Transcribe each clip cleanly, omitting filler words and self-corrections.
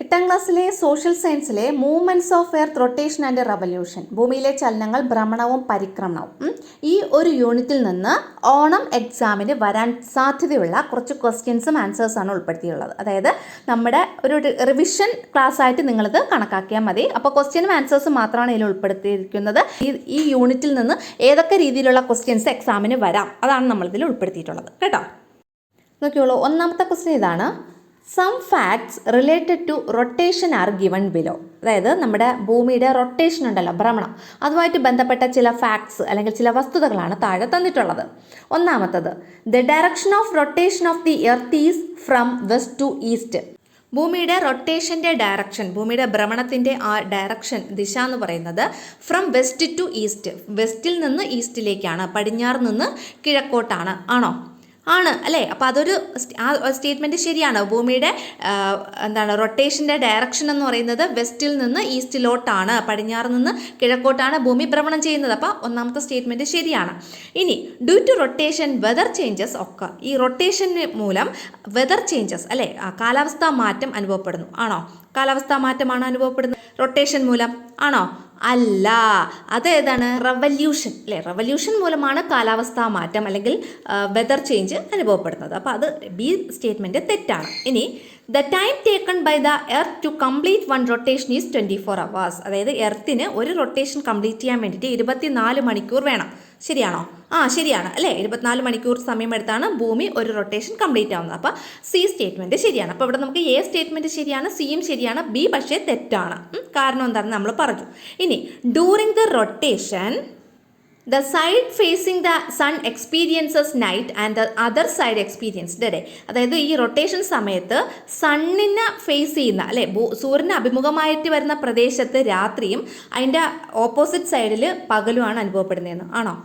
8ാം ക്ലാസ്സിലെ സോഷ്യൽ സയൻസിലെ movements of earth rotation and revolution, ഭൂമിയിലെ ചലനങ്ങൾ, ഭ്രമണവും പരിക്രമണവും, ഈ ഒരു യൂണിറ്റിൽ നിന്ന് ഓണം എക്സാമിന് വരാൻ സാധ്യതയുള്ള കുറച്ച് ക്വസ്റ്റ്യൻസും ആൻസേഴ്സാണ് ഉൾപ്പെടുത്തിയിട്ടുള്ളത്. അതായത് നമ്മുടെ ഒരു റിവിഷൻ ക്ലാസ് ആയിട്ട് നിങ്ങളിത് കണക്കാക്കിയാൽ മതി. അപ്പോൾ ക്വസ്റ്റ്യനും ആൻസേഴ്സും മാത്രമാണ് ഇതിൽ ഉൾപ്പെടുത്തിയിരിക്കുന്നത്. ഈ യൂണിറ്റിൽ നിന്ന് ഏതൊക്കെ രീതിയിലുള്ള ക്വസ്റ്റ്യൻസ് എക്സാമിന് വരാം അതാണ് നമ്മളിതിൽ ഉൾപ്പെടുത്തിയിട്ടുള്ളത് കേട്ടോ. നോക്കിയോളൂ, ഒന്നാമത്തെ ക്വസ്റ്റ്യൻ ഇതാണ്. Some facts related to rotation are given below. അതായത് നമ്മുടെ ഭൂമിയുടെ റൊട്ടേഷൻ ഉണ്ടല്ലോ, ഭ്രമണം, അതുമായിട്ട് ബന്ധപ്പെട്ട ചില ഫാക്ട്സ് അല്ലെങ്കിൽ ചില വസ്തുതകളാണ് താഴെ തന്നിട്ടുള്ളത്. ഒന്നാമത്തത്, the direction of rotation of the earth is from west to east. ഭൂമിയുടെ റൊട്ടേഷൻ്റെ ഡയറക്ഷൻ, ഭൂമിയുടെ ഭ്രമണത്തിൻ്റെ ആ ഡയറക്ഷൻ, ദിശ എന്ന് പറയുന്നത് ഫ്രം വെസ്റ്റ് ടു ഈസ്റ്റ്, വെസ്റ്റിൽ നിന്ന് ഈസ്റ്റിലേക്കാണ്, പടിഞ്ഞാറ് നിന്ന് കിഴക്കോട്ടാണ്. ആണോ? ആണ് അല്ലേ? അപ്പോൾ അതൊരു സ്റ്റേറ്റ്മെൻറ്റ് ശരിയാണ്. ഭൂമിയുടെ റൊട്ടേഷൻ്റെ ഡയറക്ഷൻ എന്ന് പറയുന്നത് വെസ്റ്റിൽ നിന്ന് ഈസ്റ്റിലോട്ടാണ്, പടിഞ്ഞാറ് നിന്ന് കിഴക്കോട്ടാണ് ഭൂമി ഭ്രമണം ചെയ്യുന്നത്. അപ്പോൾ ഒന്നാമത്തെ സ്റ്റേറ്റ്മെൻറ്റ് ശരിയാണ്. ഇനി due to rotation weather changes ഒക്കെ, ഈ റൊട്ടേഷന് മൂലം വെതർ ചേഞ്ചസ് അല്ലേ, കാലാവസ്ഥാ മാറ്റം അനുഭവപ്പെടുന്നു. ആണോ? കാലാവസ്ഥാ മാറ്റമാണ് അനുഭവപ്പെടുന്നത് റൊട്ടേഷൻ മൂലം. ആണോ? അല്ല, അതേതാണ്? റവല്യൂഷൻ അല്ലേ? റവല്യൂഷൻ മൂലമാണ് കാലാവസ്ഥാ മാറ്റം അല്ലെങ്കിൽ വെതർ ചേഞ്ച് അനുഭവപ്പെടുന്നത്. അപ്പോൾ അത് ബി സ്റ്റേറ്റ്മെൻറ്റ് തെറ്റാണ്. ഇനി the time taken by the earth to complete one rotation is 24 hours. അതായത് എർത്തിന് ഒരു റൊട്ടേഷൻ കംപ്ലീറ്റ് ചെയ്യാൻ വേണ്ടിയിട്ട് 24 മണിക്കൂർ വേണം. ശരിയാണോ? ശരിയാണ് അല്ലേ? 24 മണിക്കൂർ സമയമെടുത്താണ് ഭൂമി ഒരു റൊട്ടേഷൻ കംപ്ലീറ്റ് ആവുന്നത്. അപ്പോൾ സി സ്റ്റേറ്റ്മെൻറ്റ് ശരിയാണ്. അപ്പോൾ ഇവിടെ നമുക്ക് എ സ്റ്റേറ്റ്മെൻറ്റ് ശരിയാണ്, സിയും ശരിയാണ്, ബി പക്ഷേ തെറ്റാണ്. കാരണം എന്താണെന്ന് നമ്മൾ പറഞ്ഞു. ഇനി during the rotation the side facing the sun experiences night and the other side experienced day. അതായത് ഈ റൊട്ടേഷൻ സമയത്ത് സണ്ണിനെ ഫേസ് ചെയ്യുന്ന അല്ലേ, സൂര്യന് അഭിമുഖമായിട്ട് വരുന്ന പ്രദേശത്ത് രാത്രിയും അതിൻ്റെ ഓപ്പോസിറ്റ് സൈഡിൽ പകലുമാണ് അനുഭവപ്പെടുന്നതെന്ന്. ആണോ?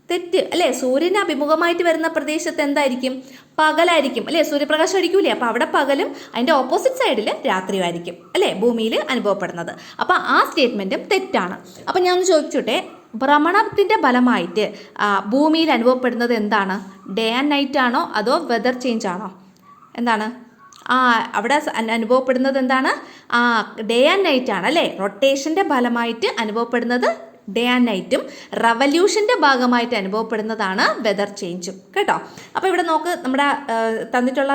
തെറ്റ് അല്ലേ? സൂര്യന് അഭിമുഖമായിട്ട് വരുന്ന പ്രദേശത്ത് എന്തായിരിക്കും? പകലായിരിക്കും അല്ലേ? സൂര്യപ്രകാശം അടിക്കൂലേ? അപ്പോൾ അവിടെ പകലും അതിൻ്റെ ഓപ്പോസിറ്റ് സൈഡിൽ രാത്രിയുമായിരിക്കും അല്ലേ ഭൂമിയിൽ അനുഭവപ്പെടുന്നത്. അപ്പോൾ ആ സ്റ്റേറ്റ്മെൻറ്റും തെറ്റാണ്. അപ്പോൾ ഞാൻ ഒന്ന് ചോദിച്ചോട്ടെ, ഭ്രമണത്തിൻ്റെ ഫലമായിട്ട് ഭൂമിയിൽ അനുഭവപ്പെടുന്നത് എന്താണ്? ഡേ ആൻഡ് നൈറ്റ് ആണോ അതോ വെതർ ചേഞ്ച് ആണോ? എന്താണ് അവിടെ അനുഭവപ്പെടുന്നത്? എന്താണ്? ഡേ ആൻഡ് നൈറ്റ് ആണ് അല്ലേ? റൊട്ടേഷൻ്റെ ഫലമായിട്ട് അനുഭവപ്പെടുന്നത് ഡേ ആൻഡ് നൈറ്റും റവല്യൂഷൻ്റെ ഭാഗമായിട്ട് അനുഭവപ്പെടുന്നതാണ് വെതർ ചേഞ്ചും കേട്ടോ. അപ്പോൾ ഇവിടെ നോക്ക്, നമ്മുടെ തന്നിട്ടുള്ള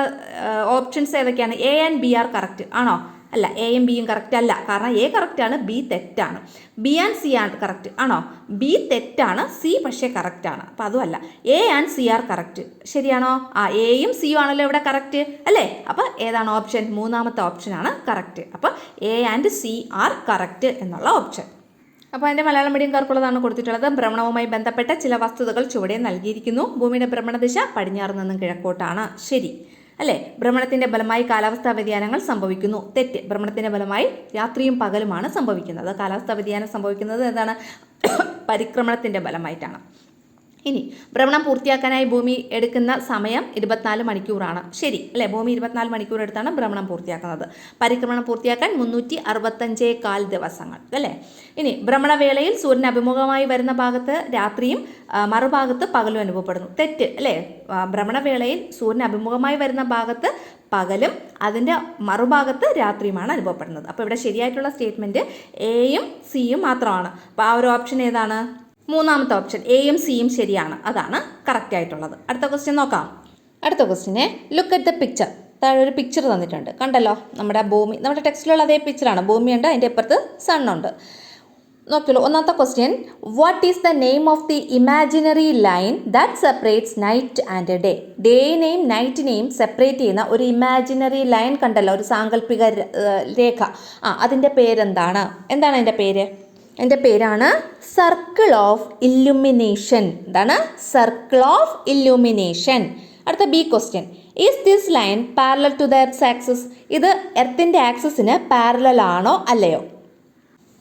ഓപ്ഷൻസ് ഏതൊക്കെയാണ്? A and B are correct ആണോ? അല്ല, എയും ബിയും കറക്റ്റ് അല്ല. കാരണം എ കറക്റ്റാണ്, ബി തെറ്റാണ്. B and C are correct ആണോ? ബി തെറ്റാണ്, സി പക്ഷേ കറക്റ്റാണ്. അപ്പോൾ അതുമല്ല. A and C are correct. ശരിയാണോ? എയും സിയും ആണല്ലോ ഇവിടെ കറക്റ്റ് അല്ലേ? അപ്പോൾ ഏതാണ് ഓപ്ഷൻ? മൂന്നാമത്തെ ഓപ്ഷനാണ് കറക്റ്റ്. അപ്പോൾ A and C are correct എന്നുള്ള ഓപ്ഷൻ. അപ്പോൾ അതിൻ്റെ മലയാളം മീഡിയംകാർക്കുള്ളതാണ് കൊടുത്തിട്ടുള്ളത്. ഭ്രമണവുമായി ബന്ധപ്പെട്ട ചില വസ്തുതകൾ ചുവടെ നൽകിയിരിക്കുന്നു. ഭൂമിയുടെ ഭ്രമണദിശ പടിഞ്ഞാറ് നിന്നും കിഴക്കോട്ടാണ്. ശരി അല്ലേ? ഭ്രമണത്തിൻ്റെ ഫലമായി കാലാവസ്ഥാ വ്യതിയാനങ്ങൾ സംഭവിക്കുന്നു. തെറ്റ്. ഭ്രമണത്തിൻ്റെ ഫലമായി രാത്രിയും പകലുമാണ് സംഭവിക്കുന്നത്. കാലാവസ്ഥാ വ്യതിയാനം സംഭവിക്കുന്നത് എന്താണ്? പരിക്രമണത്തിൻ്റെ ഫലമായിട്ടാണ്. ഇനി ഭ്രമണം പൂർത്തിയാക്കാനായി ഭൂമി എടുക്കുന്ന സമയം 24 മണിക്കൂറാണ്. ശരി അല്ലേ? ഭൂമി 24 മണിക്കൂർ എടുത്താണ് ഭ്രമണം പൂർത്തിയാക്കുന്നത്. പരിക്രമണം പൂർത്തിയാക്കാൻ 365 ദിവസങ്ങൾ അല്ലേ? ഇനി ഭ്രമണവേളയിൽ സൂര്യൻ അഭിമുഖമായി വരുന്ന ഭാഗത്ത് രാത്രിയും മറുഭാഗത്ത് പകലും അനുഭവപ്പെടുന്നു. തെറ്റ് അല്ലേ? ഭ്രമണവേളയിൽ സൂര്യൻ അഭിമുഖമായി വരുന്ന ഭാഗത്ത് പകലും അതിൻ്റെ മറുഭാഗത്ത് രാത്രിയുമാണ് അനുഭവപ്പെടുന്നത്. അപ്പോൾ ഇവിടെ ശരിയായിട്ടുള്ള സ്റ്റേറ്റ്മെൻറ്റ് എയും സിയും മാത്രമാണ്. അപ്പോൾ ആ ഒരു ഓപ്ഷൻ ഏതാണ്? മൂന്നാമത്തെ ഓപ്ഷൻ എയും സിയും ശരിയാണ്, അതാണ് കറക്റ്റ് ആയിട്ടുള്ളത്. അടുത്ത ക്വസ്റ്റ്യൻ നോക്കാം. അടുത്ത ക്വസ്റ്റ്യനെ ലുക്ക് അറ്റ് ദ പിക്ചർ. താഴെ ഒരു പിക്ചർ തന്നിട്ടുണ്ട്, കണ്ടല്ലോ? നമ്മുടെ ഭൂമി, നമ്മുടെ ടെക്സ്റ്റിലുള്ള അതേ പിക്ചറാണ്. ഭൂമിയുണ്ട്, അതിൻ്റെ അപ്പുറത്ത് സണ്ണുണ്ട്. നോക്കിയുള്ളൂ. ഒന്നാമത്തെ question, what is the name of the imaginary line that separates night and day? ഡേയിനെയും നൈറ്റിനെയും സെപ്പറേറ്റ് ചെയ്യുന്ന ഒരു ഇമാജിനറി ലൈൻ കണ്ടല്ലോ, ഒരു സാങ്കല്പിക രേഖ. അതിൻ്റെ പേരെന്താണ്? എന്താണ് അതിൻ്റെ പേര്? എൻ്റെ പേരാണ് സർക്കിൾ ഓഫ് ഇല്ലുമിനേഷൻ. എന്താണ്? Circle of illumination. അടുത്ത B question, is this line parallel to the earth axis? ഇത് എർത്തിൻ്റെ ആക്സിസിന് പാരലൽ ആണോ അല്ലയോ?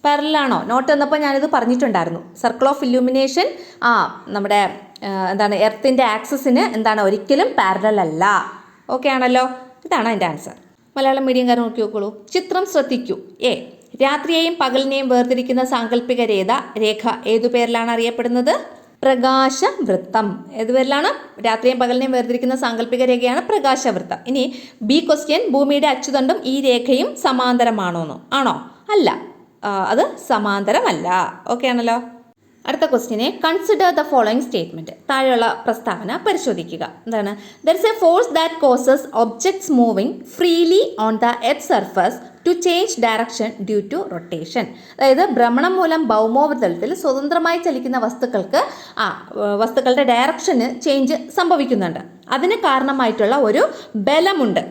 പാരലൽ ആണോ? നോട്ട് എന്നപ്പോൾ ഞാനിത് പറഞ്ഞിട്ടുണ്ടായിരുന്നു. സർക്കിൾ ഓഫ് ഇല്ലുമിനേഷൻ നമ്മുടെ എർത്തിൻ്റെ ആക്സിസിന് എന്താണ്? ഒരിക്കലും പാരലൽ അല്ല. ഓക്കെ ആണല്ലോ? ഇതാണ് അതിൻ്റെ ആൻസർ. മലയാളം മീഡിയംകാർ നോക്കി നോക്കോളൂ. ചിത്രം ശ്രദ്ധിക്കൂ. എ, രാത്രിയെയും പകലിനെയും വേർതിരിക്കുന്ന സാങ്കല്പിക രേഖ ഏതു പേരിലാണ് അറിയപ്പെടുന്നത്? പ്രകാശവൃത്തം. ഏത് പേരിലാണ്? രാത്രിയും പകലിനെയും വേർതിരിക്കുന്ന സാങ്കല്പിക രേഖയാണ് പ്രകാശവൃത്തം. ഇനി ബി ക്വസ്റ്റ്യൻ, ഭൂമിയുടെ അച്ചുതണ്ടും ഈ രേഖയും സമാന്തരമാണോന്ന്? ആണോ? അല്ല, അത് സമാന്തരമല്ല. ഓക്കെ ആണല്ലോ. അടുത്ത ക്വസ്റ്റ്യനെ, കൺസിഡർ ദ ഫോളോയിങ് സ്റ്റേറ്റ്മെന്റ്. താഴെയുള്ള പ്രസ്താവന പരിശോധിക്കുക. എന്താണ്? There is a force that causes objects moving freely on the earth surface to change direction due to rotation. അതായത് ഭ്രമണം മൂലം ഭൗമോപരിതലത്തിൽ സ്വതന്ത്രമായി ചലിക്കുന്ന വസ്തുക്കളുടെ ഡയറക്ഷന് ചേഞ്ച് സംഭവിക്കുന്നുണ്ട്. അതിന് കാരണമായിട്ടുള്ള ഒരു ബലമുണ്ട്.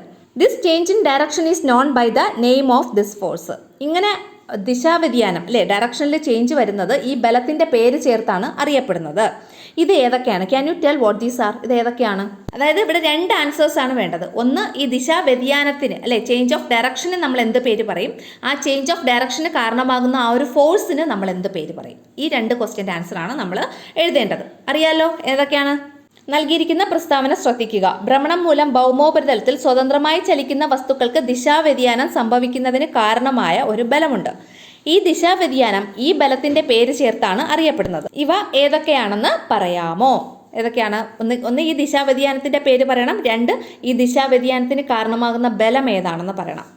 This change in direction is known by the name of this force. ഇങ്ങനെ ദിശാവ്യതിയാനം അല്ലേ, ഡയറക്ഷനിൽ ചേഞ്ച് വരുന്നത് ഈ ബലത്തിൻ്റെ പേര് ചേർത്താണ് അറിയപ്പെടുന്നത്. ഇത് ഏതൊക്കെയാണ്? Can you tell what these are? ഇത് ഏതൊക്കെയാണ്? അതായത് ഇവിടെ 2 ആൻസേഴ്സ് ആണ് വേണ്ടത്. ഒന്ന്, ഈ ദിശാവ്യതിയാനത്തിന് അല്ലെ, ചേഞ്ച് ഓഫ് ഡയറക്ഷന് നമ്മൾ എന്ത് പേര് പറയും? ആ ചേഞ്ച് ഓഫ് ഡയറക്ഷന് കാരണമാകുന്ന ആ ഒരു ഫോഴ്സിന് നമ്മൾ എന്ത് പേര് പറയും? ഈ 2 ക്വസ്റ്റ്യൻ്റെ ആൻസറാണ് നമ്മൾ എഴുതേണ്ടത്. അറിയാലോ ഏതൊക്കെയാണ്? നൽകിയിരിക്കുന്ന പ്രസ്താവന ശ്രദ്ധിക്കുക. ഭ്രമണം മൂലം ഭൗമോപരിതലത്തിൽ സ്വതന്ത്രമായി ചലിക്കുന്ന വസ്തുക്കൾക്ക് ദിശാവ്യതിയാനം സംഭവിക്കുന്നതിന് കാരണമായ ഒരു ബലമുണ്ട്. ഈ ദിശാവ്യതിയാനം ഈ ബലത്തിന്റെ പേര് ചേർത്താണ് അറിയപ്പെടുന്നത്. ഇവ ഏതൊക്കെയാണെന്ന് പറയാമോ? ഏതൊക്കെയാണ്? ഒന്ന് ഈ ദിശാവ്യതിയാനത്തിന്റെ പേര് പറയണം. 2, ഈ ദിശാവ്യതിയാനത്തിന് കാരണമാകുന്ന ബലം ഏതാണെന്ന് പറയണം.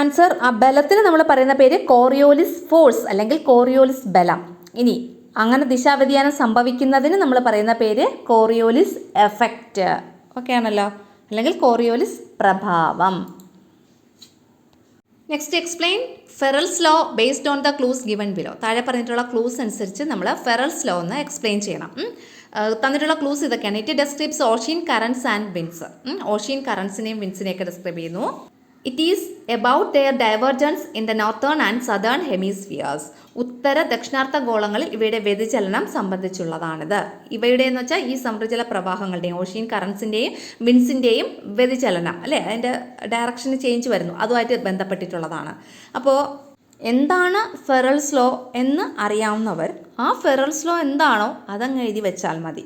ആൻസർ, ആ ബലത്തിന് നമ്മൾ പറയുന്ന പേര് കോറിയോലിസ് ഫോഴ്സ് അല്ലെങ്കിൽ കോറിയോലിസ് ബലം. ഇനി അങ്ങനെ ദിശാവ്യതിയാനം സംഭവിക്കുന്നതിന് നമ്മൾ പറയുന്ന പേര് കോറിയോലിസ് എഫക്റ്റ്. ഓക്കെ ആണല്ലോ, അല്ലെങ്കിൽ കോറിയോലിസ് പ്രഭാവം. Next, explain Ferrel's law based on the clues given below. താഴെ പറഞ്ഞിട്ടുള്ള ക്ലൂസ് അനുസരിച്ച് നമ്മൾ ഫെറൽസ് ലോ ഒന്ന് എക്സ്പ്ലെയിൻ ചെയ്യണം. തന്നിട്ടുള്ള ക്ലൂസ് ഇതൊക്കെയാണ്. It describes ocean currents and winds. Ocean കറൻസിനെയും വിൻസിനെയൊക്കെ ഡിസ്ക്രൈബ് ചെയ്യുന്നു. It is about their divergence in the northern and southern hemispheres. ഉത്തര ദക്ഷിണാർത്ഥ ഗോളങ്ങളിൽ ഇവയുടെ വ്യതിചലനം സംബന്ധിച്ചുള്ളതാണിത്. ഇവയുടെ എന്ന് വെച്ചാൽ ഈ സമുദ്രജല പ്രവാഹങ്ങളുടെയും ഓഷ്യൻ കറൻസിൻ്റെയും വിൻസിൻ്റെയും വ്യതിചലനം അല്ലേ, അതിൻ്റെ ഡയറക്ഷന് ചേഞ്ച് വരുന്നു, അതുമായിട്ട് ബന്ധപ്പെട്ടിട്ടുള്ളതാണ്. അപ്പോൾ എന്താണ് ഫെറൽസ് ലോ എന്ന് അറിയാവുന്നവർ ആ ഫെറൽസ് ലോ എന്താണോ അതങ്ങ് എഴുതി വെച്ചാൽ മതി.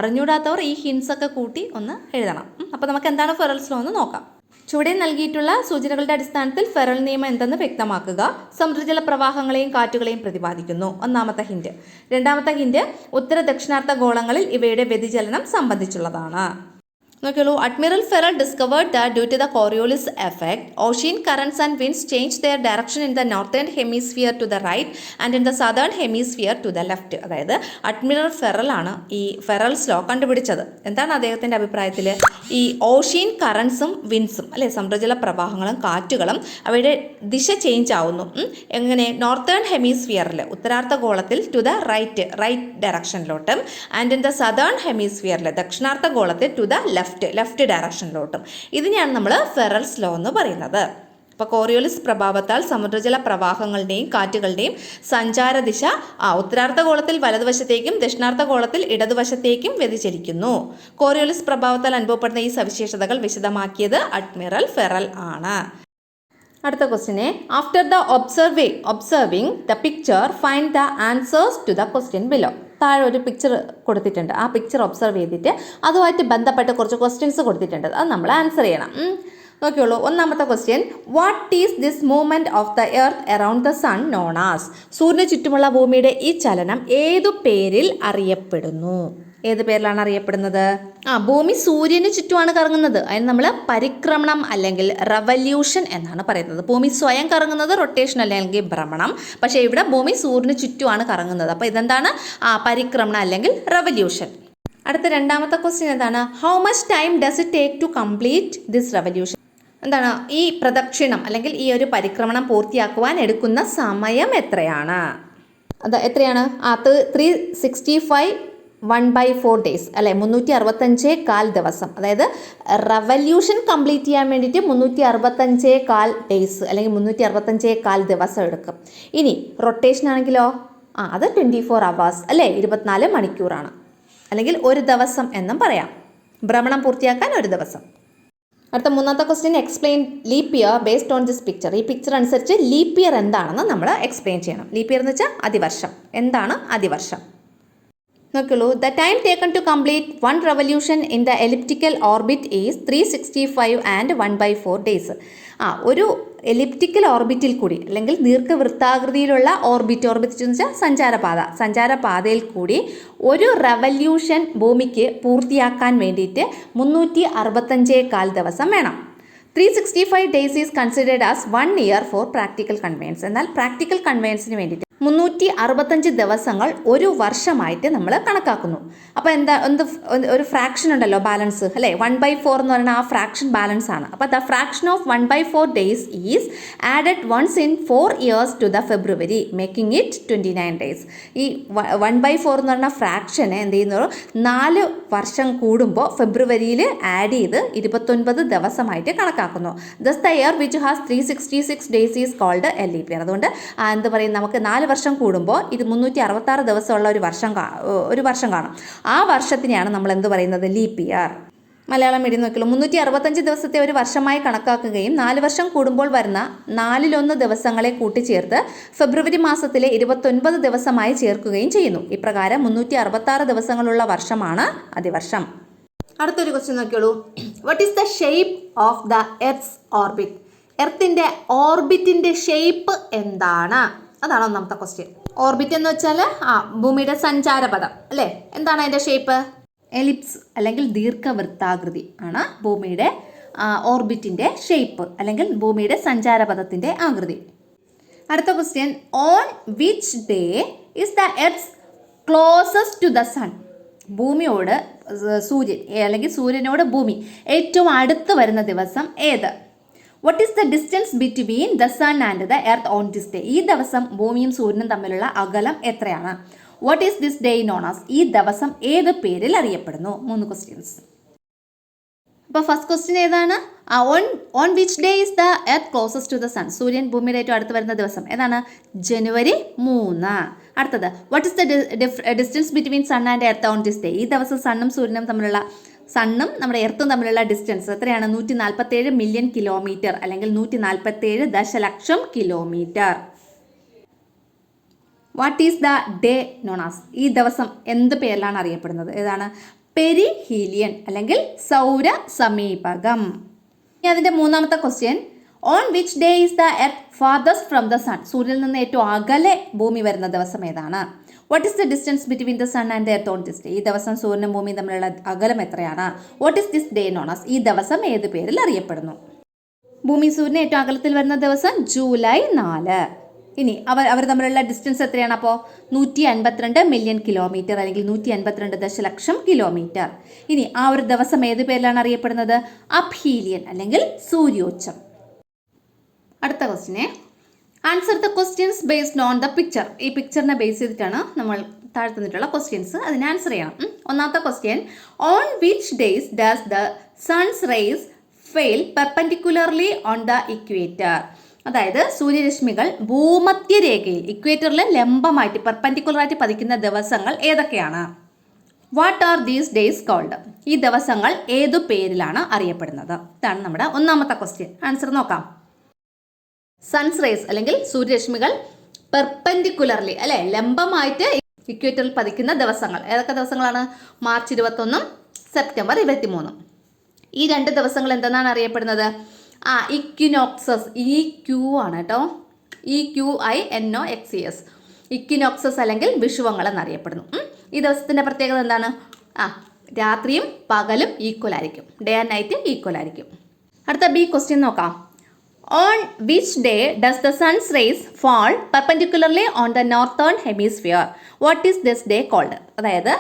അറിഞ്ഞൂടാത്തവർ ഈ ഹിൻസൊക്കെ കൂട്ടി ഒന്ന് എഴുതണം. അപ്പോൾ നമുക്ക് എന്താണ് ഫെറൽസ് ലോ എന്ന് നോക്കാം. ചുവടെ നൽകിയിട്ടുള്ള സൂചനകളുടെ അടിസ്ഥാനത്തിൽ ഫെറൽ നിയമം എന്തെന്ന് വ്യക്തമാക്കുക. സമുദ്രജല പ്രവാഹങ്ങളെയും കാറ്റുകളെയും പ്രതിപാദിക്കുന്നു. ഒന്നാമത്തെ ഹിന്റ്. രണ്ടാമത്തെ ഹിന്റ്, ഉത്തര ദക്ഷിണാർത്ഥ ഗോളങ്ങളിൽ ഇവയുടെ വ്യതിചലനം സംബന്ധിച്ചുള്ളതാണ്. നോക്കിയോളൂ. Admiral Ferrel discovered that due to the Coriolis effect ocean currents and winds change their direction in the northern hemisphere to the right and in the southern hemisphere to the left. അതായത് admiral Ferrel ആണ് ഈ ഫെറൽസ് law കണ്ടുപിടിച്ചത്. എന്താണ് അദ്ദേഹത്തിൻ്റെ അഭിപ്രായത്തിൽ? ഈ ocean കറൻസും വിൻസും അല്ലെ, സമുദ്രജല പ്രവാഹങ്ങളും കാറ്റുകളും അവയുടെ ദിശ ചേഞ്ച് ആവുന്നു. എങ്ങനെ? നോർത്തേൺ ഹെമിസ്ഫിയറിൽ ഉത്തരാർത്ഥ ഗോളത്തിൽ ടു ദ റൈറ്റ് ഡയറക്ഷനിലോട്ടും ആൻഡ് ഇൻ ദ സദേൺ ഹെമിസ്ഫിയറിൽ ദക്ഷിണാർത്ഥ ഗോളത്തിൽ ടു ദ ലെഫ്റ്റ് ഡയറക്ഷനിലോട്ടും. ഇതിനെയാണ് നമ്മൾ ഫെറൽസ് ലോ എന്ന് പറയുന്നത്. അപ്പോൾ കോറിയോലിസ് പ്രഭാവത്താൽ സമുദ്രജല പ്രവാഹങ്ങളുടെയും കാറ്റുകളുടെയും സഞ്ചാരദിശ ഉത്തരാർദ്ധഗോളത്തിൽ വലതുവശത്തേക്കും ദക്ഷിണാർദ്ധഗോളത്തിൽ ഇടതുവശത്തേക്കും വ്യതിചലിക്കുന്നു. കോറിയോലിസ് പ്രഭാവത്താൽ അനുഭവപ്പെടുന്ന ഈ സവിശേഷതകൾ വിശദമാക്കിയത് അഡ്മിറൽ ഫെറൽ ആണ്. അടുത്ത ക്വസ്റ്റ്യനെ, after the observing the picture find the answers to the question below. താഴെ ഒരു പിക്ചർ കൊടുത്തിട്ടുണ്ട്. ആ പിക്ചർ ഒബ്സർവ് ചെയ്തിട്ട് അതുമായിട്ട് ബന്ധപ്പെട്ട് കുറച്ച് ക്വസ്റ്റ്യൻസ് കൊടുത്തിട്ടുണ്ട്. അത് നമ്മൾ ആൻസർ ചെയ്യണം. നോക്കിയോളൂ. ഒന്നാമത്തെ question, what is this movement of the earth around the sun known as? സൂര്യന് ചുറ്റുമുള്ള ഭൂമിയുടെ ഈ ചലനം ഏതു പേരിൽ അറിയപ്പെടുന്നു? ഏത് പേരിലാണ് അറിയപ്പെടുന്നത്? ഭൂമി സൂര്യന് ചുറ്റുമാണ് കറങ്ങുന്നത്. അതിന് നമ്മൾ പരിക്രമണം അല്ലെങ്കിൽ റവല്യൂഷൻ എന്നാണ് പറയുന്നത്. ഭൂമി സ്വയം കറങ്ങുന്നത് റൊട്ടേഷൻ അല്ലെങ്കിൽ ഭ്രമണം. പക്ഷേ ഇവിടെ ഭൂമി സൂര്യന് ചുറ്റുമാണ് കറങ്ങുന്നത്. അപ്പോൾ ഇതെന്താണ്? പരിക്രമണം അല്ലെങ്കിൽ റവല്യൂഷൻ. അടുത്ത രണ്ടാമത്തെ ക്വസ്റ്റ്യൻ എന്താണ്? How much time does it take to complete this revolution? എന്താണ് ഈ പ്രദക്ഷിണം അല്ലെങ്കിൽ ഈ ഒരു പരിക്രമണം പൂർത്തിയാക്കുവാൻ എടുക്കുന്ന സമയം എത്രയാണ്? അത് എത്രയാണ്? 365 1/4 ഡേയ്സ് അല്ലെ, 365 ദിവസം. അതായത് റവല്യൂഷൻ കംപ്ലീറ്റ് ചെയ്യാൻ വേണ്ടിയിട്ട് 365 ഡേയ്സ് അല്ലെങ്കിൽ 365 ദിവസം എടുക്കും. ഇനി റൊട്ടേഷൻ ആണെങ്കിലോ അത് 24 hours അല്ലേ, 24 മണിക്കൂറാണ്. അല്ലെങ്കിൽ ഒരു ദിവസം എന്നും പറയാം. ഭ്രമണം പൂർത്തിയാക്കാൻ ഒരു ദിവസം. അടുത്ത മൂന്നാമത്തെ question, explain leap year based on this picture. ഈ പിക്ചർ അനുസരിച്ച് ലീപ്പ് ഇയർ എന്താണെന്ന് നമ്മൾ എക്സ്പ്ലെയിൻ ചെയ്യണം. ലീപ്പ് ഇയർ എന്ന് വെച്ചാൽ അതിവർഷം. എന്താണ് അതിവർഷം? നോക്കുള്ളൂ. The time taken to complete 1 revolution in the elliptical orbit is 365 and 1/4 days. ഒരു എലിപ്റ്റിക്കൽ ഓർബിറ്റിൽ കൂടി അല്ലെങ്കിൽ ദീർഘവൃത്താകൃതിയിലുള്ള ഓർബിറ്റ് എന്ന് വെച്ചാൽ സഞ്ചാരപാതയിൽ കൂടി ഒരു റെവല്യൂഷൻ ഭൂമിക്ക് പൂർത്തിയാക്കാൻ വേണ്ടിയിട്ട് 365 ദിവസം വേണം. 365 days is considered as 1 year for practical convenience. എന്നാൽ പ്രാക്ടിക്കൽ കൺവെയൻസിന് വേണ്ടിയിട്ട് 365 ദിവസങ്ങൾ ഒരു വർഷമായിട്ട് നമ്മൾ കണക്കാക്കുന്നു. അപ്പോൾ ഒരു ഫ്രാക്ഷൻ ഉണ്ടല്ലോ, ബാലൻസ് അല്ലേ, 1/4 എന്ന് പറയുന്ന ആ ഫ്രാക്ഷൻ ബാലൻസ് ആണ്. അപ്പോൾ the fraction of 1/4 days is added once in 4 years to the February making it 29 days. ഈ 1/4 എന്ന് പറയുന്ന ഫ്രാക്ഷനെ എന്ത് ചെയ്യുന്നു, 4 വർഷം കൂടുമ്പോൾ ഫെബ്രുവരിയിൽ ആഡ് ചെയ്ത് 29 ദിവസമായിട്ട് കണക്കാക്കുന്നു. Thus the year which has 366 days is called a leap year. അതുകൊണ്ട് എന്താ പറയുക, നമുക്ക് 4 വർഷം കൂടുമ്പോൾ ഇത് 366 ദിവസമുള്ള ഒരു വർഷം കാണും. ആ വർഷത്തിനെയാണ് നമ്മൾ എന്ത് പറയുന്നത്, ലീപ്പ് ഇയർ. മലയാളം മീഡിയം നോക്കിയാലും 365 ദിവസത്തെ ഒരു വർഷമായി കണക്കാക്കുകയും 4 വർഷം കൂടുമ്പോൾ വരുന്ന 4/1 ദിവസങ്ങളെ കൂട്ടിച്ചേർത്ത് ഫെബ്രുവരി മാസത്തിലെ 29 ദിവസമായി ചേർക്കുകയും ചെയ്യുന്നു. ഇപ്രകാരം 366 ദിവസങ്ങളുള്ള വർഷമാണ് അതിവർഷം. അടുത്തൊരു ക്വസ്റ്റ്യൻ നോക്കിയോളൂ. What is the shape of the earth's orbit? എർത്തിൻ്റെ ഓർബിറ്റിൻ്റെ ഷേപ്പ് എന്താണ്? അതാണ് ഒന്നാമത്തെ ക്വസ്റ്റ്യൻ. ഓർബിറ്റ് എന്ന് വെച്ചാൽ ഭൂമിയുടെ സഞ്ചാരപഥം അല്ലേ. എന്താണ് അതിൻ്റെ ഷേപ്പ്? എലിപ്സ് അല്ലെങ്കിൽ ദീർഘവൃത്താകൃതി ആണ് ഭൂമിയുടെ ഓർബിറ്റിൻ്റെ ഷേപ്പ് അല്ലെങ്കിൽ ഭൂമിയുടെ സഞ്ചാരപഥത്തിൻ്റെ ആകൃതി. അടുത്ത question, on which day is the earth's closest to the sun? ഭൂമിയോട് സൂര്യൻ അല്ലെങ്കിൽ സൂര്യനോട് ഭൂമി ഏറ്റവും അടുത്ത് വരുന്ന ദിവസം ഏത്? What is the distance between the sun and the earth on this day? ഈ ദിവസം ഭൂമിയും സൂര്യനും തമ്മിലുള്ള അകലം എത്രയാണ്? What is this day known as? ഈ ദിവസം ഏത് പേരിൽ അറിയപ്പെടുന്നു? 3 ക്വസ്റ്റ്യൻസ്. അപ്പോൾ ഫസ്റ്റ് ക്വസ്റ്റ്യൻ ഏതാണ്? On which day is the earth closest to the sun? സൂര്യൻ ഭൂമിയുടെ ഏറ്റവും അടുത്ത് വരുന്ന ദിവസം ഏതാണ്? ജനുവരി 3. അടുത്തത്, what is the distance between sun and earth on this day? ഈ ദിവസം സണ്ണും നമ്മുടെ എർത്തും തമ്മിലുള്ള ഡിസ്റ്റൻസ് എത്രയാണ്? 147 മില്യൺ കിലോമീറ്റർ അല്ലെങ്കിൽ 147 ദശലക്ഷം kilometre. What is the day known as? ഈ ദിവസം എന്ത് പേരിലാണ് അറിയപ്പെടുന്നത്? ഏതാണ്? പെരിഹീലിയൻ അല്ലെങ്കിൽ സൗര സമീപകം. ഇനി അതിൻ്റെ മൂന്നാമത്തെ question, on which day is the earth farthest from the sun? സൂര്യനിൽ നിന്ന് ഏറ്റവും അകലെ ഭൂമി വരുന്ന ദിവസം ഏതാണ്? What is the distance between the sun and earth on this day? ഈ ദിവസം സൂര്യനും ഭൂമിയും തമ്മിലുള്ള അകലം എത്രയാണ്? What is this day known as? ഈ ദിവസം ഏത് പേരിൽ അറിയപ്പെടുന്നു? ഭൂമി സൂര്യന് ഏറ്റവും അകലത്തിൽ വരുന്ന ദിവസം ജൂലൈ 4. ഇനി അവർ തമ്മിലുള്ള ഡിസ്റ്റൻസ് എത്രയാണ്? അപ്പോൾ 152 മില്യൺ കിലോമീറ്റർ അല്ലെങ്കിൽ 152 ദശലക്ഷം കിലോമീറ്റർ. ഇനി ആ ഒരു ദിവസം ഏത് പേരിലാണ് അറിയപ്പെടുന്നത്? അപ്ഹീലിയൻ അല്ലെങ്കിൽ സൂര്യോച്ചം. അടുത്ത ക്വസ്റ്റ്യനെ, answer the questions based on the picture. ഈ പിക്ചറിനെ ബേസ് ചെയ്തിട്ടാണ് നമ്മൾ താഴെ തന്നിട്ടുള്ള ക്വസ്റ്റ്യൻസ് അതിന് ആൻസർ ചെയ്യണം. ഒന്നാമത്തെ question, on which days does the sun's rays fail perpendicularly on the equator? അതായത് സൂര്യരശ്മികൾ ഭൂമധ്യരേഖയിൽ ഇക്വേറ്ററിൽ ലംബമായിട്ട് പെർപെൻഡിക്കുലറായിട്ട് പതിക്കുന്ന ദിവസങ്ങൾ ഏതൊക്കെയാണ്? What are these days called? ഈ ദിവസങ്ങൾ ഏതു പേരിലാണ് അറിയപ്പെടുന്നത്? ഇതാണ് നമ്മുടെ ഒന്നാമത്തെ ക്വസ്റ്റ്യൻ. ആൻസർ നോക്കാം. സൺസ് റേസ് അല്ലെങ്കിൽ സൂര്യരശ്മികൾ പെർപെൻഡിക്കുലർലി അല്ലെ ലംബമായിട്ട് ഇക്വേറ്ററിൽ പതിക്കുന്ന ദിവസങ്ങൾ ഏതൊക്കെ ദിവസങ്ങളാണ്? March 21 September 23. ഈ 2 ദിവസങ്ങൾ എന്തെന്നാണ് അറിയപ്പെടുന്നത്? ഇക്വിനോക്സസ്. EQ ആണ് കേട്ടോ. EQINOXES. ഇക്വിനോക്സസ് അല്ലെങ്കിൽ വിഷുവങ്ങൾ എന്നറിയപ്പെടുന്നു. ഈ ദിവസത്തിൻ്റെ പ്രത്യേകത എന്താണ്? രാത്രിയും പകലും ഈക്വൽ ആയിരിക്കും. ഡേ ആൻഡ് നൈറ്റ് ഈക്വൽ ആയിരിക്കും. അടുത്ത ബി ക്വസ്റ്റ്യൻ നോക്കാം. On which day does the sun's rays fall perpendicularly on the northern hemisphere? What is this day called? അതായത്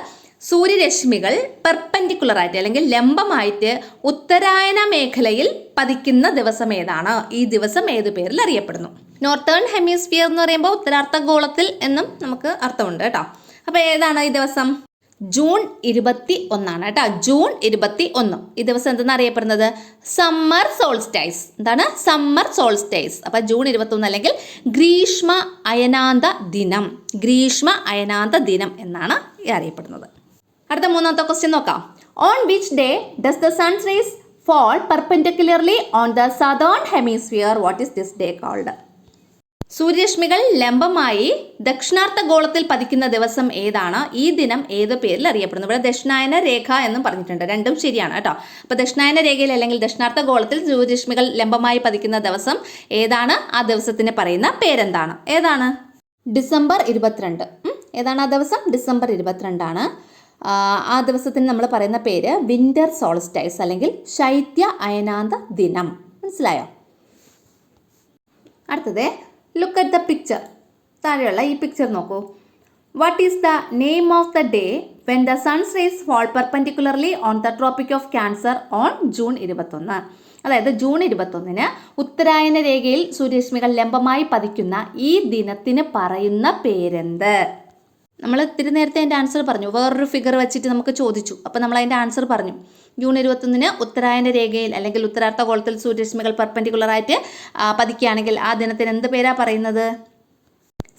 സൂര്യരശ്മികൾ പെർപെൻഡിക്കുലറായിട്ട് അല്ലെങ്കിൽ ലംബമായിട്ട് ഉത്തരായന മേഖലയിൽ പതിക്കുന്ന ദിവസം ഏതാണ്? ഈ ദിവസം ഏതു പേരിൽ അറിയപ്പെടുന്നു? നോർത്തേൺ ഹെമിസ്ഫിയർ എന്ന് പറയുമ്പോൾ ഉത്തരാർദ്ധഗോളത്തിൽ എന്നും നമുക്ക് അർത്ഥമുണ്ട് കേട്ടോ. അപ്പോൾ ഏതാണ് ഈ ദിവസം? ജൂൺ 21 കേട്ടോ. ജൂൺ 21. ഈ ദിവസം എന്തെന്ന് അറിയപ്പെടുന്നത്? Summer solstice. എന്താണ്? Summer solstice. അപ്പോൾ ജൂൺ 21 അല്ലെങ്കിൽ ഗ്രീഷ്മ അയനാന്ത ദിനം. ഗ്രീഷ്മ അയനാന്ത ദിനം എന്നാണ് അറിയപ്പെടുന്നത്. അടുത്ത മൂന്നാമത്തെ ക്വസ്റ്റ്യൻ നോക്കാം. On which day does the sun's rays fall perpendicularly on the southern hemisphere? What is this day called? സൂര്യരശ്മികൾ ലംബമായി ദക്ഷിണാർദ്ധഗോളത്തിൽ പതിക്കുന്ന ദിവസം ഏതാണ്? ഈ ദിനം ഏത് പേരിൽ അറിയപ്പെടുന്നു? ഇവിടെ ദക്ഷിണായന രേഖ എന്നും പറഞ്ഞിട്ടുണ്ട്. രണ്ടും ശരിയാണ് കേട്ടോ. അപ്പോൾ ദക്ഷിണായന രേഖയിൽ അല്ലെങ്കിൽ ദക്ഷിണാർദ്ധഗോളത്തിൽ സൂര്യരശ്മികൾ ലംബമായി പതിക്കുന്ന ദിവസം ഏതാണ്? ആ ദിവസത്തിന് പറയുന്ന പേരെന്താണ്? ഏതാണ്? ഡിസംബർ 22. ഏതാണ് ആ ദിവസം? ഡിസംബർ 22 ആ ദിവസത്തിന് നമ്മൾ പറയുന്ന പേര് വിന്റർ സോൾസ്റ്റൈസ് അല്ലെങ്കിൽ ശൈത്യ അയനാന്ത ദിനം. മനസ്സിലായോ? അടുത്തത് ലുക്ക് അറ്റ് ദ പിക്ചർ. താഴെയുള്ള ഈ പിക്ചർ നോക്കൂ. What is the name of the day when the sun's rays fall perpendicularly on the tropic of Cancer on June 21? അതായത് ജൂൺ 21 ഉത്തരായന രേഖയിൽ സൂര്യരശ്മികൾ ലംബമായി പതിക്കുന്ന ഈ ദിനത്തിന് പറയുന്ന പേരെന്ത്? നമ്മൾ ഇത്തിരി നേരത്തെ അതിൻ്റെ ആൻസർ പറഞ്ഞു. വേറൊരു ഫിഗർ വെച്ചിട്ട് നമുക്ക് ചോദിച്ചു. അപ്പോൾ നമ്മൾ അതിൻ്റെ ആൻസർ പറഞ്ഞു. ജൂൺ 21 ഉത്തരായന രേഖയിൽ അല്ലെങ്കിൽ ഉത്തരാർദ്ധഗോളത്തിൽ സൂര്യരശ്മികൾ പെർപെൻഡിക്കുലറായിട്ട് പതിക്കുകയാണെങ്കിൽ ആ ദിനത്തിന് എന്ത് പേരാ പറയുന്നത്?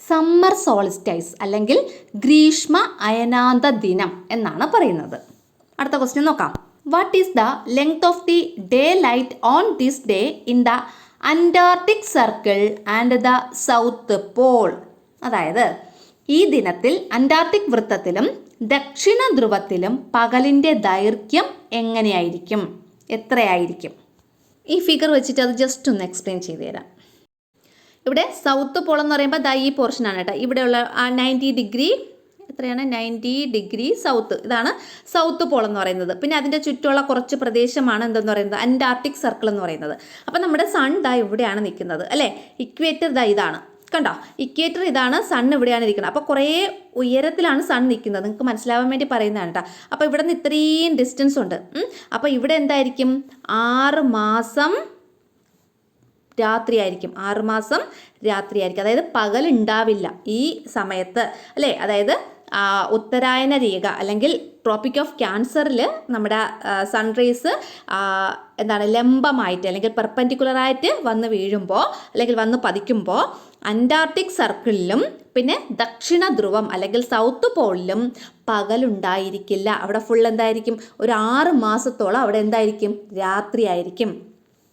സമ്മർ സോൾസ്റ്റൈസ് അല്ലെങ്കിൽ ഗ്രീഷ്മ അയനാന്ത ദിനം എന്നാണ് പറയുന്നത്. അടുത്ത ക്വസ്റ്റ്യൻ നോക്കാം. What is the length of the day light on this day in the Antarctic circle and the south Paul? അതായത് ഈ ദിനത്തിൽ അന്റാർട്ടിക് വൃത്തത്തിലും ദക്ഷിണ ധ്രുവത്തിലും പകലിൻ്റെ ദൈർഘ്യം എങ്ങനെയായിരിക്കും? എത്രയായിരിക്കും? ഈ ഫിഗർ വെച്ചിട്ട് അത് ജസ്റ്റ് ഒന്ന് എക്സ്പ്ലെയിൻ ചെയ്തു തരാം. ഇവിടെ സൗത്ത് പോൾ എന്ന് പറയുമ്പോൾ ദാ ഈ പോർഷനാണ് കേട്ടോ. ഇവിടെയുള്ള 90 ഡിഗ്രി എത്രയാണ്? 90 ഡിഗ്രി സൗത്ത്. ഇതാണ് സൗത്ത് പോൾ എന്ന് പറയുന്നത്. പിന്നെ അതിൻ്റെ ചുറ്റുമുള്ള കുറച്ച് പ്രദേശമാണ് എന്തെന്ന് പറയുന്നത്? അന്റാർട്ടിക് സർക്കിൾ എന്ന് പറയുന്നത്. അപ്പം നമ്മുടെ സൺ ദാ ഇവിടെയാണ് നിൽക്കുന്നത് അല്ലേ? ഇക്വേറ്റർ ദാ ഇതാണ്. കണ്ടോ? ഇക്വേറ്റർ ഇതാണ്, സൺ ഇവിടെയാണ് ഇരിക്കുന്നത്. അപ്പോൾ കുറേ ഉയരത്തിലാണ് സൺ നിൽക്കുന്നത്. നിങ്ങൾക്ക് മനസ്സിലാവാൻ വേണ്ടി പറയുന്നതാണ് കേട്ടോ. അപ്പോൾ ഇവിടെ നിന്ന് ഇത്രയും ഡിസ്റ്റൻസ് ഉണ്ട്. അപ്പോൾ ഇവിടെ എന്തായിരിക്കും? 6 മാസം രാത്രിയായിരിക്കും. 6 മാസം രാത്രിയായിരിക്കും. അതായത് പകൽ ഉണ്ടാവില്ല ഈ സമയത്ത് അല്ലേ? അതായത് ഉത്തരായന രേഖ അല്ലെങ്കിൽ ട്രോപ്പിക് ഓഫ് ക്യാൻസറിൽ നമ്മുടെ സൺറൈസ് എന്താണ് ലംബമായിട്ട് അല്ലെങ്കിൽ പെർപെൻഡിക്കുലറായിട്ട് വന്ന് വീഴുമ്പോൾ അല്ലെങ്കിൽ വന്ന് പതിക്കുമ്പോൾ അന്റാർട്ടിക് സർക്കിളിലും പിന്നെ ദക്ഷിണ ധ്രുവം അല്ലെങ്കിൽ സൗത്ത് പോളിലും പകലുണ്ടായിരിക്കില്ല. അവിടെ ഫുൾ എന്തായിരിക്കും? ഒരു 6 മാസത്തോളം അവിടെ എന്തായിരിക്കും? രാത്രിയായിരിക്കും.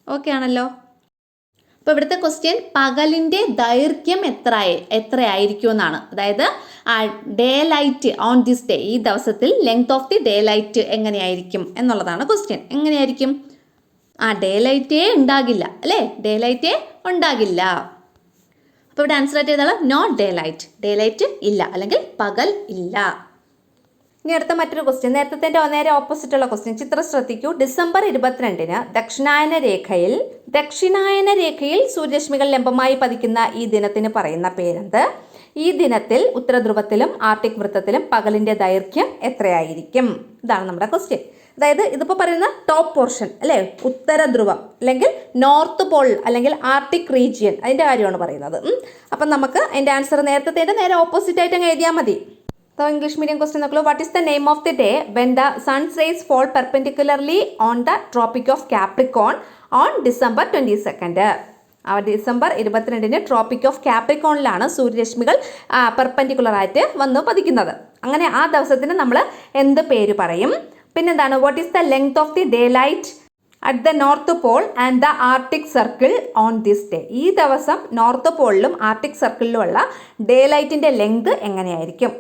ഓക്കെ ആണല്ലോ? അപ്പോൾ ഇവിടുത്തെ ക്വസ്റ്റ്യൻ പകലിൻ്റെ ദൈർഘ്യം എത്രയായിരിക്കും എന്നാണ്. അതായത് day light on this day, ഈ ദിവസത്തിൽ length of the day light എങ്ങനെയായിരിക്കും എന്നുള്ളതാണ് ക്വസ്റ്റ്യൻ. എങ്ങനെയായിരിക്കും? ഡേ ലൈറ്റേ ഉണ്ടാകില്ല അല്ലേ? ഡേ ലൈറ്റേ ഉണ്ടാകില്ല. അപ്പോൾ ഇവിടെ ആൻസർ ആയിട്ട് ചെയ്താൽ no daylight. Daylight ഇല്ല അല്ലെങ്കിൽ പകൽ ഇല്ല. ഇനി അടുത്ത മറ്റൊരു ക്വസ്റ്റ്യൻ. നേരത്തെ നേരെ ഓപ്പോസിറ്റ് ഉള്ള ക്വസ്റ്റ്യൻ. ചിത്രം ശ്രദ്ധിക്കൂ. ഡിസംബർ 22 ദക്ഷിണായന രേഖയിൽ സൂര്യരശ്മികൾ ലംബമായി പതിക്കുന്ന ഈ ദിനത്തിന് പറയുന്ന പേരെന്ത്? ഈ ദിനത്തിൽ ഉത്തരധ്രുവത്തിലും ആർട്ടിക് വൃത്തത്തിലും പകലിൻ്റെ ദൈർഘ്യം എത്രയായിരിക്കും? ഇതാണ് നമ്മുടെ ക്വസ്റ്റ്യൻ. അതായത് ഇതിപ്പോൾ പറയുന്ന ടോപ്പ് പോർഷൻ അല്ലേ? ഉത്തരധ്രുവം അല്ലെങ്കിൽ നോർത്ത് പോൾ അല്ലെങ്കിൽ ആർട്ടിക് റീജിയൻ, അതിൻ്റെ കാര്യമാണ് പറയുന്നത്. അപ്പം നമുക്ക് അതിൻ്റെ ആൻസർ നേരത്തെ നേരെ ഓപ്പോസിറ്റ് ആയിട്ട് അങ്ങ് എഴുതിയാൽ മതി. ഇംഗ്ലീഷ് മീഡിയം ക്വസ്റ്റ്യൻ നോക്കൂ. What is the name of the day when the sun's rays fall perpendicularly on the tropic of Capricorn on December 22? December 22 tropic of കാപ്രിക്കോണിലാണ് സൂര്യരശ്മികൾ പെർപെൻഡിക്കുലറായിട്ട് വന്ന് പതിക്കുന്നത്. അങ്ങനെ ആ ദിവസത്തിന് നമ്മൾ എന്ത് പേര് പറയും? പിന്നെന്താണ്? What is the length of the day light at the north Paul and the Arctic circle on this day? ഈ ദിവസം നോർത്ത് പോളിലും ആർട്ടിക് സർക്കിളിലുമുള്ള ഡേ ലൈറ്റിൻ്റെ ലെങ്ത് എങ്ങനെയായിരിക്കും?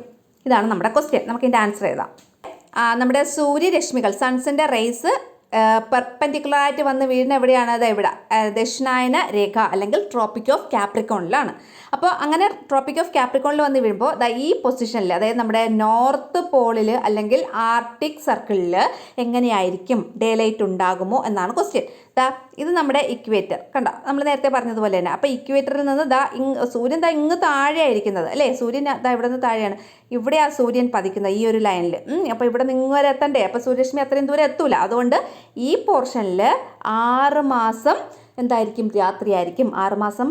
ഇതാണ് നമ്മുടെ ക്വസ്റ്റ്യൻ. നമുക്ക് ഇതിൻ്റെ ആൻസർ എഴുതാം. നമ്മുടെ സൂര്യരശ്മികൾ സൺസിൻ്റെ റേസ് പെർപെൻഡിക്കുലറായിട്ട് വന്ന് വീഴുന്ന എവിടെയാണ്? അത് എവിടെ? ദക്ഷിണായന രേഖ അല്ലെങ്കിൽ ട്രോപ്പിക് ഓഫ് കാപ്രിക്കോണിലാണ്. അപ്പോൾ അങ്ങനെ ട്രോപ്പിക് ഓഫ് കാപ്രിക്കോണിൽ വന്ന് വീഴുമ്പോൾ ഈ പൊസിഷനിൽ, അതായത് നമ്മുടെ നോർത്ത് പോളിൽ അല്ലെങ്കിൽ ആർട്ടിക് സർക്കിളിൽ എങ്ങനെയായിരിക്കും? ഡേ ലൈറ്റ് ഉണ്ടാകുമോ എന്നാണ് ക്വസ്റ്റ്യൻ. ഇത് നമ്മുടെ ഇക്വേറ്റർ കണ്ടോ? നമ്മൾ നേരത്തെ പറഞ്ഞതുപോലെ തന്നെ. അപ്പോൾ ഇക്വേറ്ററിൽ നിന്ന് സൂര്യൻ ഇങ്ങ് താഴെയായിരിക്കുന്നത് അല്ലേ? സൂര്യൻ ഇവിടെ നിന്ന് താഴെയാണ്. ഇവിടെ ആ സൂര്യൻ പതിക്കുന്നത് ഈ ഒരു ലൈനിൽ. അപ്പോൾ ഇവിടെ നിന്ന് ഇങ്ങ് വരെ എത്തണ്ടേ? അപ്പോൾ സൂര്യരശ്മി അത്രയും ദൂരം എത്തൂല. അതുകൊണ്ട് ഈ പോർഷനിൽ 6 മാസം എന്തായിരിക്കും? രാത്രിയായിരിക്കും. 6 മാസം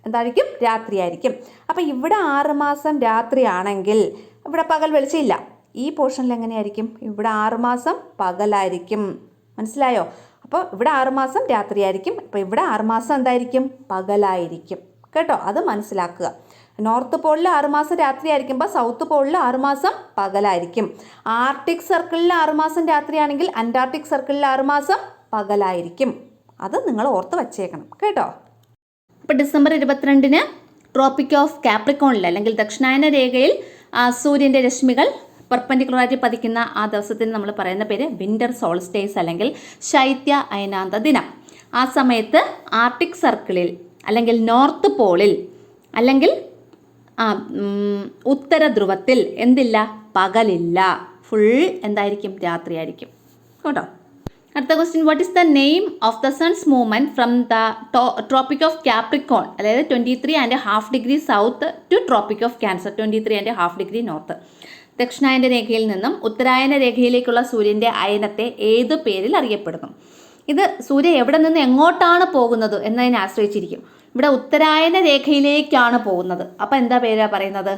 എന്തായിരിക്കും? രാത്രിയായിരിക്കും. അപ്പോൾ ഇവിടെ 6 മാസം രാത്രിയാണെങ്കിൽ ഇവിടെ പകൽ വെളിച്ചമില്ല. ഈ പോർഷനിൽ എങ്ങനെയായിരിക്കും? ഇവിടെ 6 മാസം പകലായിരിക്കും. മനസ്സിലായോ? അപ്പോൾ ഇവിടെ 6 മാസം രാത്രിയായിരിക്കും. അപ്പോൾ ഇവിടെ 6 മാസം എന്തായിരിക്കും? പകലായിരിക്കും കേട്ടോ. അത് മനസ്സിലാക്കുക. നോർത്ത് പോളിൽ 6 മാസം രാത്രിയായിരിക്കുമ്പോൾ സൗത്ത് പോളിൽ 6 മാസം പകലായിരിക്കും. ആർട്ടിക് സർക്കിളിൽ 6 മാസം രാത്രിയാണെങ്കിൽ അന്റാർട്ടിക് സർക്കിളിൽ 6 മാസം പകലായിരിക്കും. അത് നിങ്ങൾ ഓർത്ത് വച്ചേക്കണം കേട്ടോ. അപ്പോൾ ഡിസംബർ 22 ട്രോപ്പിക് ഓഫ് കാപ്രിക്കോണിൽ അല്ലെങ്കിൽ ദക്ഷിണായന രേഖയിൽ സൂര്യൻ്റെ രശ്മികൾ പെർപെൻഡിക്കുലറായിട്ട് പതിക്കുന്ന ആ ദിവസത്തിന് നമ്മൾ പറയുന്ന പേര് വിൻ്റർ സോൾസ്റ്റേസ് അല്ലെങ്കിൽ ശൈത്യ അയനാന്ത ദിനം. ആ സമയത്ത് ആർട്ടിക് സർക്കിളിൽ അല്ലെങ്കിൽ നോർത്ത് പോളിൽ അല്ലെങ്കിൽ ഉത്തര ധ്രുവത്തിൽ എന്തില്ല, പകലില്ല, ഫുൾ എന്തായിരിക്കും, രാത്രിയായിരിക്കും കേട്ടോ. അടുത്ത question, what is the name of the sun's movement from the tropic of Capricorn, അതായത് 23½ degree south to tropic of Cancer 23½ degree north. ദക്ഷിണായന രേഖയിൽ നിന്നും ഉത്തരായന രേഖയിലേക്കുള്ള സൂര്യൻ്റെ അയനത്തെ ഏത് പേരിൽ അറിയപ്പെടുന്നു? ഇത് സൂര്യൻ എവിടെ നിന്ന് എങ്ങോട്ടാണ് പോകുന്നത് എന്നതിനെ ആശ്രയിച്ചിരിക്കും. ഇവിടെ ഉത്തരായന രേഖയിലേക്കാണ് പോകുന്നത്, അപ്പം എന്താ പേരാ പറയുന്നത്?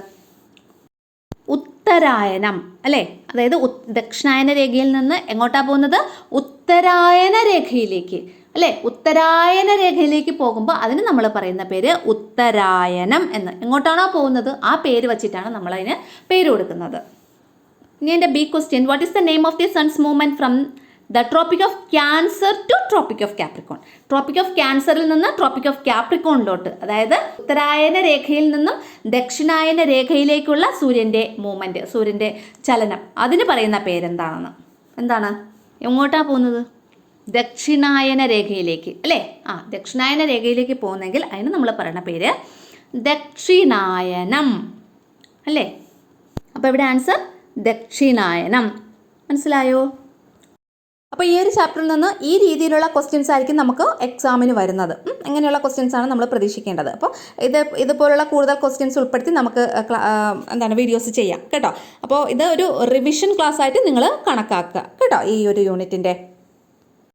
ഉത്തരായനം അല്ലേ. അതായത് ദക്ഷിണായന രേഖയിൽ നിന്ന് എങ്ങോട്ടാ പോകുന്നത്? ഉത്തരായന രേഖയിലേക്ക് അല്ലേ. ഉത്തരായന രേഖയിലേക്ക് പോകുമ്പോൾ അതിന് നമ്മൾ പറയുന്ന പേര് ഉത്തരായനം എന്ന്. എങ്ങോട്ടാണോ പോകുന്നത് ആ പേര് വച്ചിട്ടാണ് നമ്മൾ അതിന് പേര് കൊടുക്കുന്നത്. ഇനി എൻ്റെ B question, what is the name of the sun's movement from the tropic of Cancer to tropic of Capricorn. Tropic of ക്യാൻസറിൽ നിന്ന് ട്രോപ്പിക് ഓഫ് കാപ്രിക്കോണിലോട്ട്, അതായത് ഉത്തരായന രേഖയിൽ നിന്നും ദക്ഷിണായന രേഖയിലേക്കുള്ള സൂര്യൻ്റെ മൂവ്മെൻറ്റ്, സൂര്യൻ്റെ ചലനം, അതിന് പറയുന്ന പേരെന്താണെന്ന്. എന്താണ്? എങ്ങോട്ടാണ് പോകുന്നത്? ദക്ഷിണായന രേഖയിലേക്ക് അല്ലേ. ദക്ഷിണായന രേഖയിലേക്ക് പോകുന്നെങ്കിൽ അതിന് നമ്മൾ പറയുന്ന പേര് ദക്ഷിണായനം അല്ലേ. അപ്പോൾ ഇവിടെ ആൻസർ ദക്ഷിണായനം. മനസ്സിലായോ? അപ്പോൾ ഈ ഒരു ചാപ്റ്ററിൽ നിന്ന് ഈ രീതിയിലുള്ള ക്വസ്റ്റ്യൻസ് ആയിരിക്കും നമുക്ക് എക്സാമിന് വരുന്നത്. എങ്ങനെയുള്ള ക്വസ്റ്റ്യൻസ് ആണ് നമ്മൾ പ്രതീക്ഷിക്കേണ്ടത്. അപ്പോൾ ഇതുപോലുള്ള കൂടുതൽ ക്വസ്റ്റ്യൻസ് ഉൾപ്പെടുത്തി നമുക്ക് വീഡിയോസ് ചെയ്യാം കേട്ടോ. അപ്പോൾ ഇത് ഒരു റിവിഷൻ ക്ലാസ് ആയിട്ട് നിങ്ങൾ കണക്കാക്കുക കേട്ടോ ഈ ഒരു യൂണിറ്റിൻ്റെ.